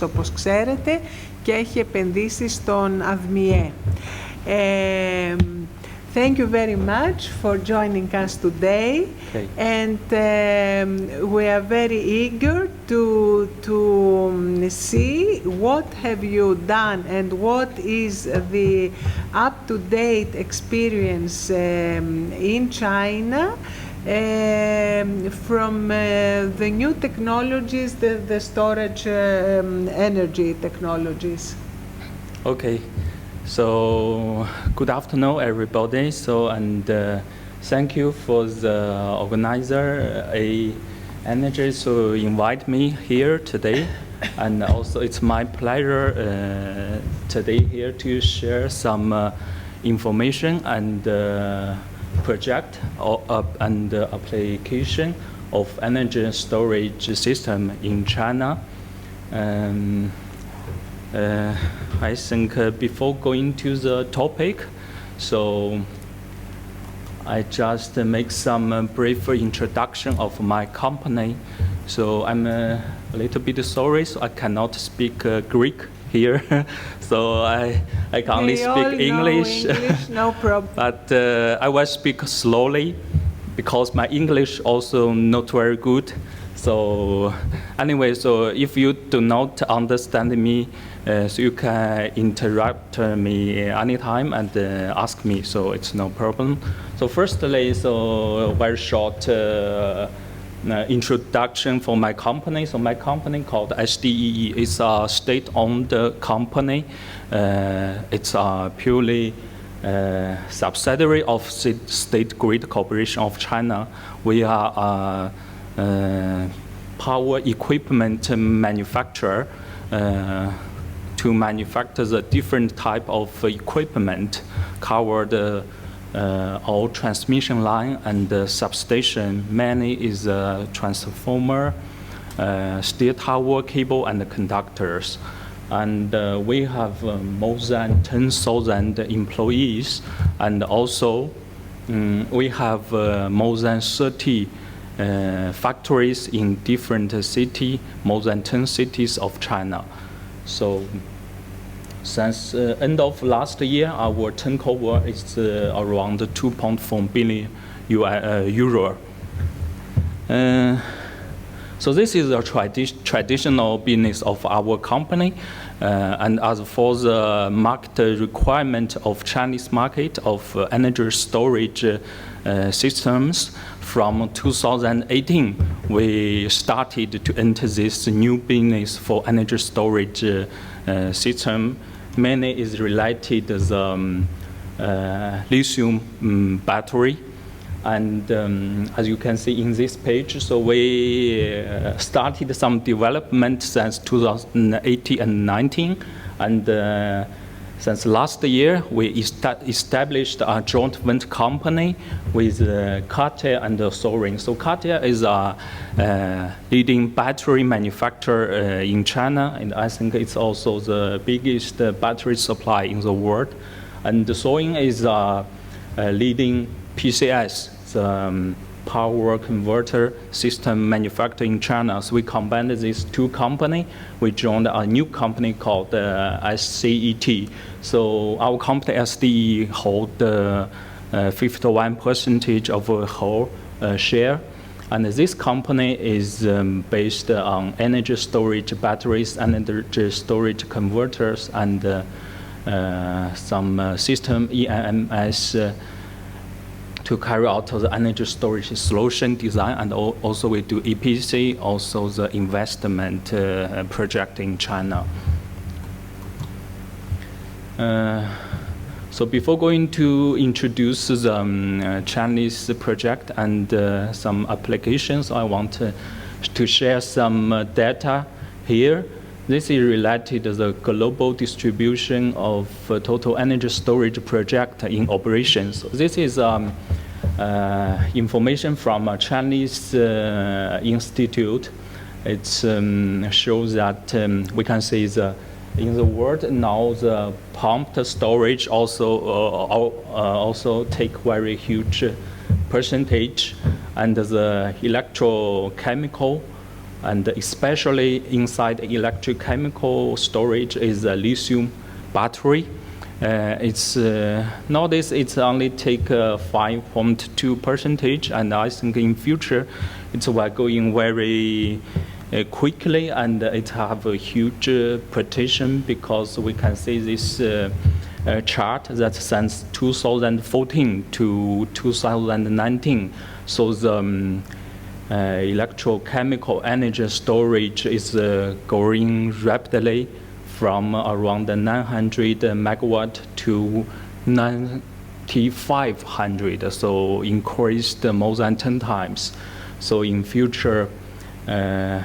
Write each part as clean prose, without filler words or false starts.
όπως ξέρετε, και έχει επενδύσει στον ΑΔΜΙΕ. Thank you very much for joining us today. Okay. And we are very eager to see what have you done and what is the up-to-date experience in China from the new technologies, the storage energy technologies. Okay. So, good afternoon, everybody. Thank you for the organizer, A Energy, to invite me here today. And also, it's my pleasure today here to share some information and project and application of energy storage system in China. I think before going to the topic, so I just make some brief introduction of my company. So I'm a little bit sorry, so I cannot speak Greek here. So I can only speak English. No problem. But I will speak slowly because my English also not very good. So anyway, so if you do not understand me, so you can interrupt me anytime and ask me, so it's no problem. So firstly, so very short introduction for my company. So my company called SDEE is a state-owned company. It's a purely subsidiary of State Grid Corporation of China. We are power equipment manufacturer to manufacture the different type of equipment, cover the all transmission line and the substation. Mainly is transformer, steel tower, cable, and the conductors. And we have more than 10,000 employees, and also we have more than 30 factories in different cities, more than 10 cities of China. So since end of last year, our turnover is around 2.4 billion euro. So this is a traditional business of our company. And as for the market requirement of Chinese market of energy storage systems, from 2018, we started to enter this new business for energy storage system. Mainly is related to the lithium battery. And as you can see in this page, so we started some development since 2018 and 19. And since last year, we established a joint venture company with Cartier and Sorin. So Cartier is a leading battery manufacturer in China, and I think it's also the biggest battery supply in the world. And Sorin is a leading PCS, the power converter system manufacturer in China. So we combined these two companies. We joined a new company called SCET. So our company SDE hold 51% of a whole share. And this company is based on energy storage batteries and energy storage converters and some system EMS to carry out the energy storage solution design, and also we do EPC, also the investment project in China. So before going to introduce the Chinese project and some applications, I want to share some data here. This is related to the global distribution of total energy storage project in operations. This is information from a Chinese institute. It shows that we can see in the world now the pumped storage also take very huge percentage, and the electrochemical and especially inside electrochemical storage is a lithium battery. Nowadays it's only take 5.2%, and I think in future it will going very quickly, and it have a huge potential, because we can see this chart that since 2014 to 2019, so the electrochemical energy storage is growing rapidly from around 900 megawatt to 9,500, so increased more than 10 times. So in future, the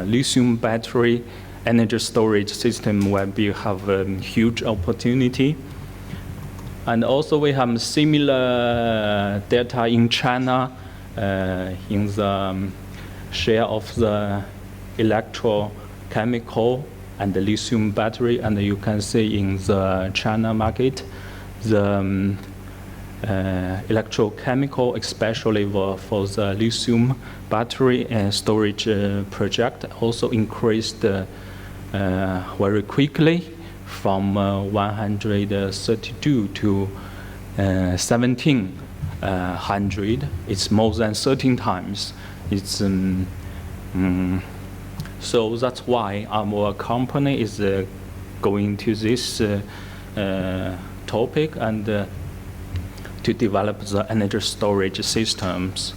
lithium battery energy storage system will have a huge opportunity. And also we have similar data in China in the share of the electrochemical and the lithium battery, and you can see in the China market, the electrochemical, especially for the lithium battery storage project, also increased very quickly from 132 to 1700. It's more than 13 times. It's so that's why our company is going to this topic and to develop the energy storage systems.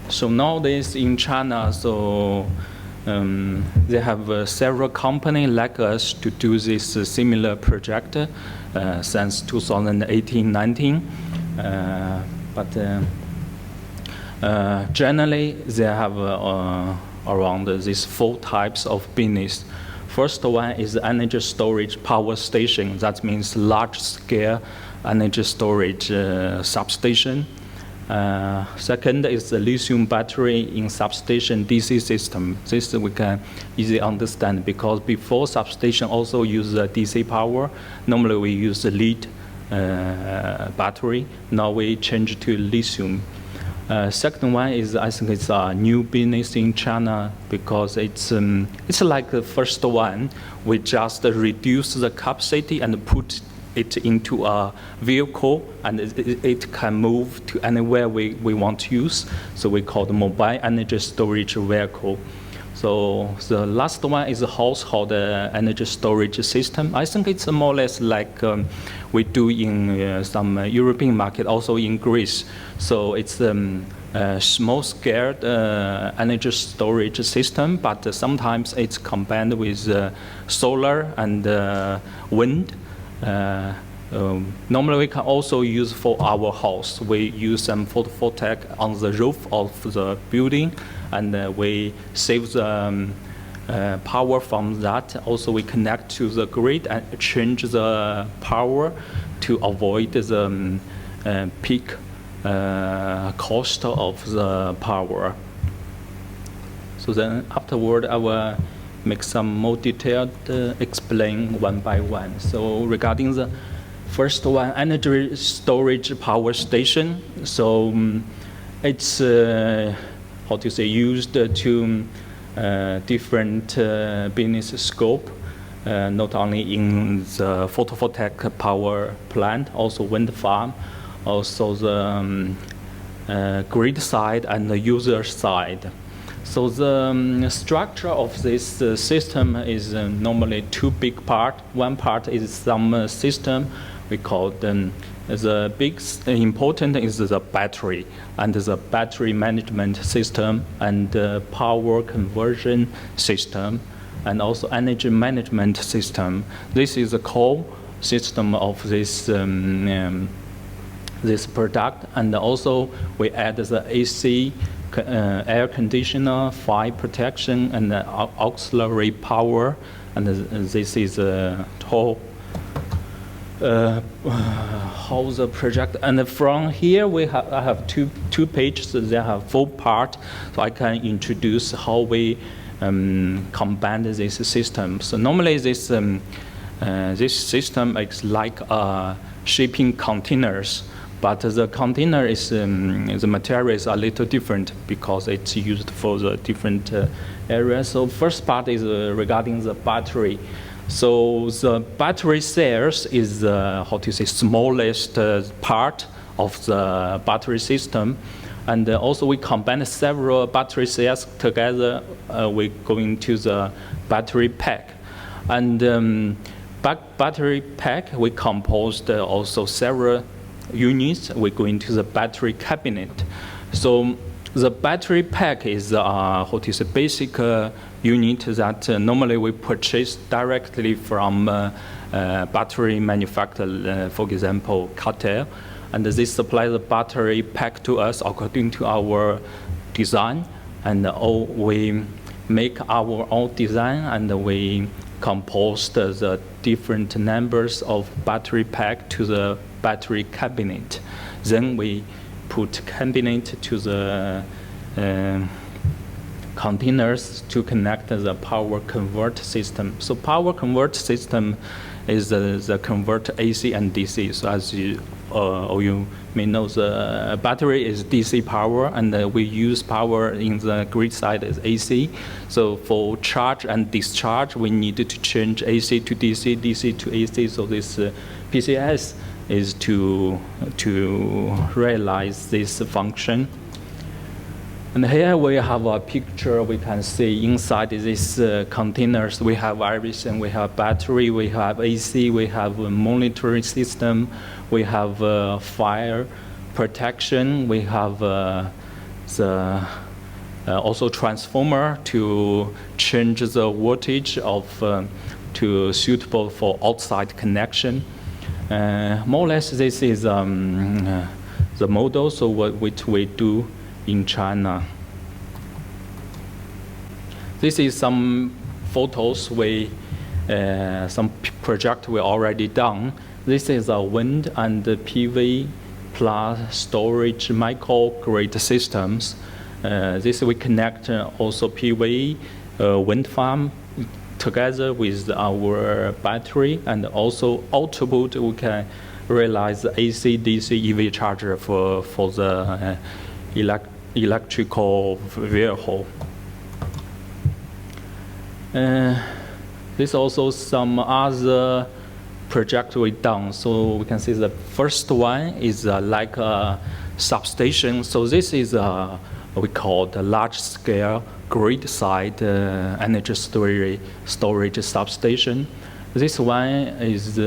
So nowadays in China, so they have several companies like us to do this similar project since 2018-19. But generally, they have around these 4 types of business. First one is energy storage power station. That means large-scale energy storage substation. Second is the lithium battery in substation DC system. This we can easily understand, because before substation also use DC power. Normally we use the lead battery. Now we change to lithium. Second one is, I think it's a new business in China, because it's like the first one. We just reduce the capacity and put it into a vehicle, and it can move to anywhere we want to use. So we call the mobile energy storage vehicle. So the last one is a household energy storage system. I think it's more or less like we do in some European market, also in Greece. So it's a small-scale energy storage system, but sometimes it's combined with solar and wind. Normally we can also use for our house. We use some photovoltaic on the roof of the building, and we save the power from that. Also we connect to the grid and change the power to avoid the peak cost of the power. So then afterward I will make some more detailed explain one by one. So regarding the first one, energy storage power station. So it's used to different business scope, not only in the photovoltaic power plant, also wind farm, also the grid side and the user side. So the structure of this system is normally 2 big parts. One part is some system we call them. The big important is the battery and the battery management system and the power conversion system and also energy management system. This is the core system of this this product, and also we add the AC, air conditioner, fire protection, and auxiliary power, and this is a whole how the project. And from here I have two pages. They have 4 parts, so I can introduce how we combine this system. So normally this system is like shipping containers. But the container is the material is a little different because it's used for the different areas. So first part is regarding the battery. So the battery cells is smallest part of the battery system. And also we combine several battery cells together. We go into the battery pack. And battery pack, we composed also several units. We go into the battery cabinet. So the battery pack is basic unit that normally we purchase directly from battery manufacturer, for example, Cartel. And they supply the battery pack to us according to our design. And we make our own design and we compose the different numbers of battery pack to the battery cabinet. Then we put cabinet to the containers to connect the power convert system. So power convert system is the convert AC and DC. So as you may know, the battery is DC power, and we use power in the grid side as AC. So for charge and discharge, we needed to change AC to DC, DC to AC. So this PCS is to realize this function. And here we have a picture. We can see inside these containers, we have everything. We have battery, we have AC, we have a monitoring system, we have fire protection, we have also transformer to change the voltage of to suitable for outside connection. More or less, this is the model. So which we do in China. This is some photos some project we already done. This is a wind and PV plus storage microgrid systems. This we connect also PV wind farm together with our battery, and also output we can realize the AC DC EV charger for the electrical vehicle. There's also some other project we done. So we can see the first one is like a substation. So this is we call the large-scale grid-side energy storage substation. This one is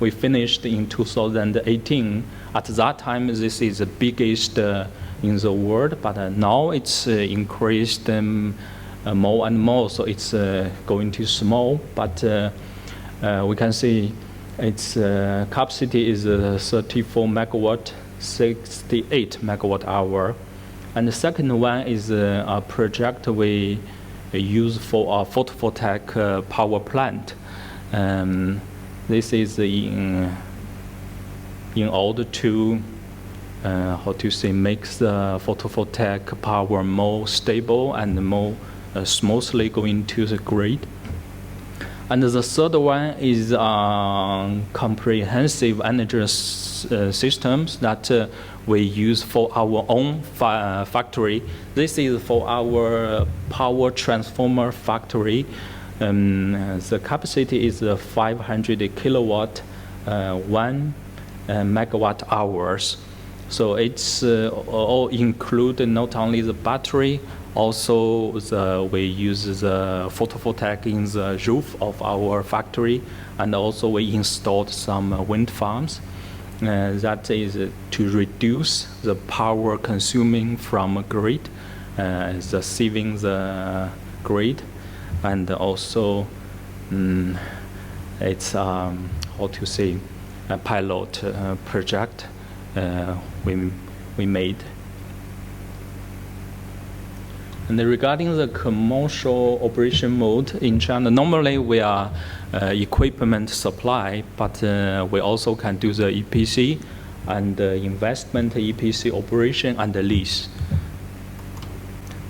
we finished in 2018. At that time, this is the biggest in the world, but now it's increased more and more, so it's going too small. But we can see its capacity is 34 megawatt, 68 megawatt hour. And the second one is a project we use for a photovoltaic power plant. This is in order to make the photovoltaic power more stable and more smoothly going to the grid. And the third one is comprehensive energy systems that we use for our own factory. This is for our power transformer factory. The capacity is 500 kilowatt, 1 megawatt hours. So it's all include not only the battery, also we use the photovoltaic in the roof of our factory, and also we installed some wind farms. That is to reduce the power consuming from a grid, saving the grid, and also it's a pilot project we made. And regarding the commercial operation mode in China, normally we are equipment supply, but we also can do the EPC and investment EPC operation and the lease.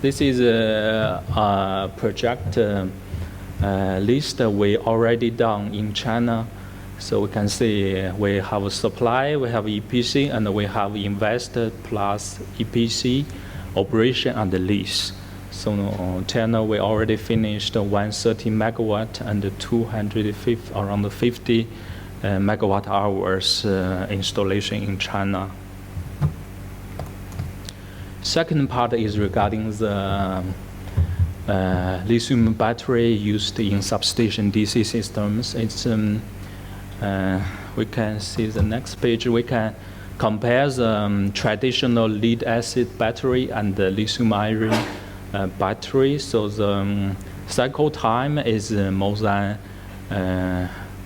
This is a project list we already done in China. So we can see we have a supply, we have EPC, and we have investor plus EPC, operation and the lease. So China, we already finished 130 megawatt and 250, around 50 megawatt hours installation in China. Second part is regarding the lithium battery used in substation DC systems. It's we can see the next page. We can compare the traditional lead acid battery and the lithium iron battery. So the cycle time is more than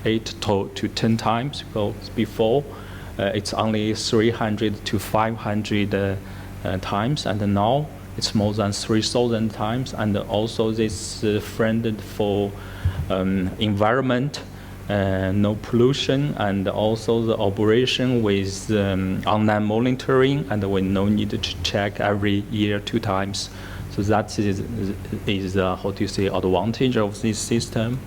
8 to 10 times, because before it's only 300 to 500 times, and now it's more than 3,000 times. And also this friendly for environment, no pollution, and also the operation with online monitoring, and we no need to check every year 2 times. So that is how to say advantage of this system.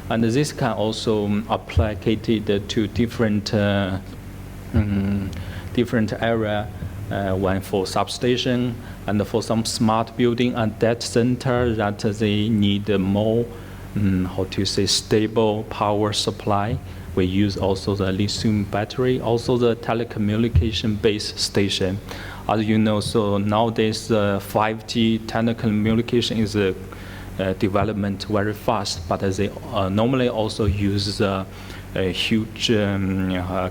And this can also apply to different different area. One for substation and for some smart building and data center that they need more how to say stable power supply. We use also the lithium battery, also the telecommunication base station. As you know, so nowadays 5G telecommunication is development very fast, but they normally also use a huge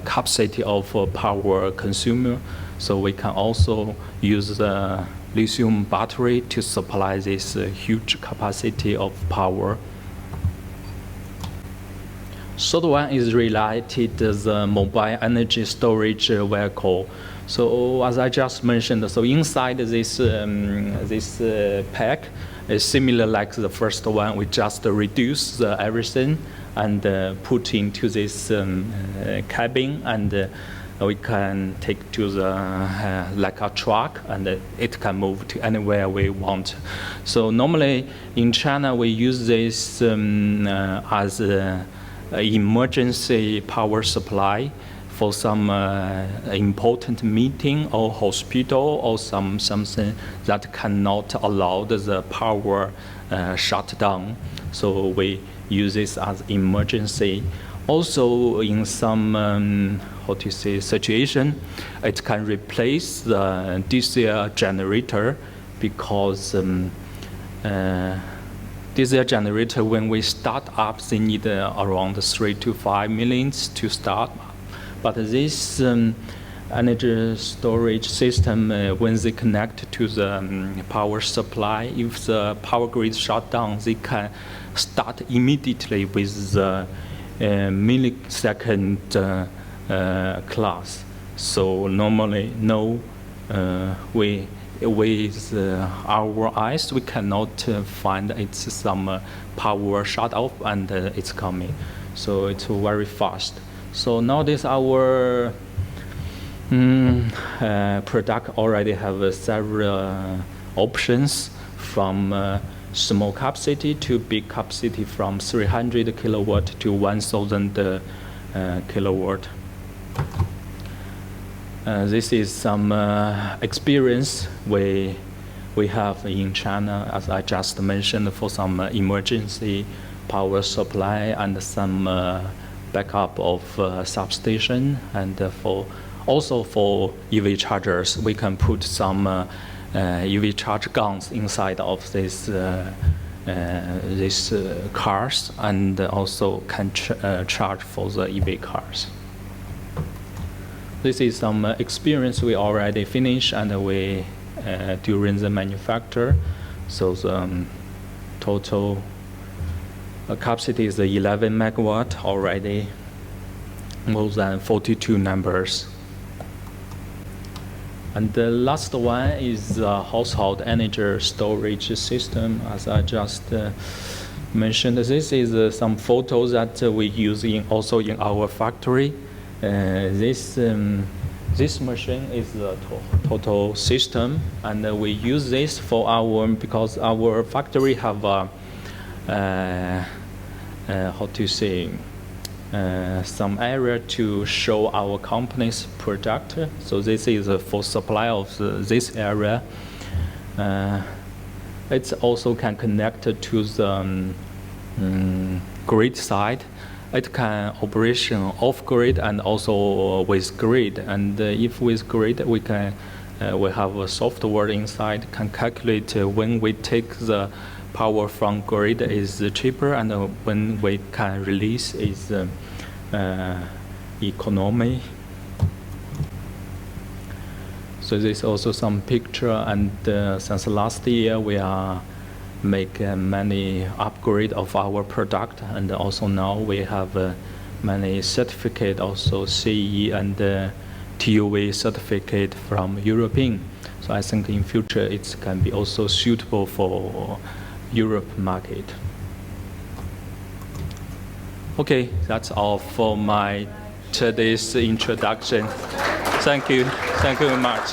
capacity of power consumer. So we can also use the lithium battery to supply this huge capacity of power. Third one is related to the mobile energy storage vehicle. So as I just mentioned, so inside this pack is similar like the first one. We just reduce everything and put into this cabin, and we can take to the like a truck, and it can move to anywhere we want. So normally in China we use this as a emergency power supply for some important meeting or hospital or something that cannot allow the power shut down. So we use this as emergency. Also in some how to say situation, it can replace the diesel generator, because diesel generator, when we start up, they need around 3 to 5 millions to start. But this energy storage system, when they connect to the power supply, if the power grid shut down, they can start immediately with the millisecond class. So normally, no, with our eyes, we cannot find it's some power shut off and it's coming. So it's very fast. So nowadays our product already have several options, from small capacity to big capacity, from 300 kilowatt to 1,000 kilowatt. This is some experience we have in China, as I just mentioned, for some emergency power supply and some backup of substation, and also for EV chargers. We can put some EV charge guns inside of this cars, and also can charge for the EV cars. This is some experience we already finished, and we during the manufacture. So the total capacity is 11 megawatt already, more than 42 numbers. And the last one is the household energy storage system, as I just mentioned. This is some photos that we use also in our factory. This machine is the total system, and we use this for because our factory have how to say some area to show our company's product. So this is a full supply of this area. It also can connect to the grid side. It can operation off grid and also with grid. And if with grid, we can we have a software inside can calculate when we take the power from grid is cheaper, and when we can release is economy. So there's also some picture, and since last year we are make many upgrade of our product, and also now we have many certificate, also CE and TUV certificate from European. So I think in future it can be also suitable for Europe market. Okay, that's all for my today's introduction. Thank you very much.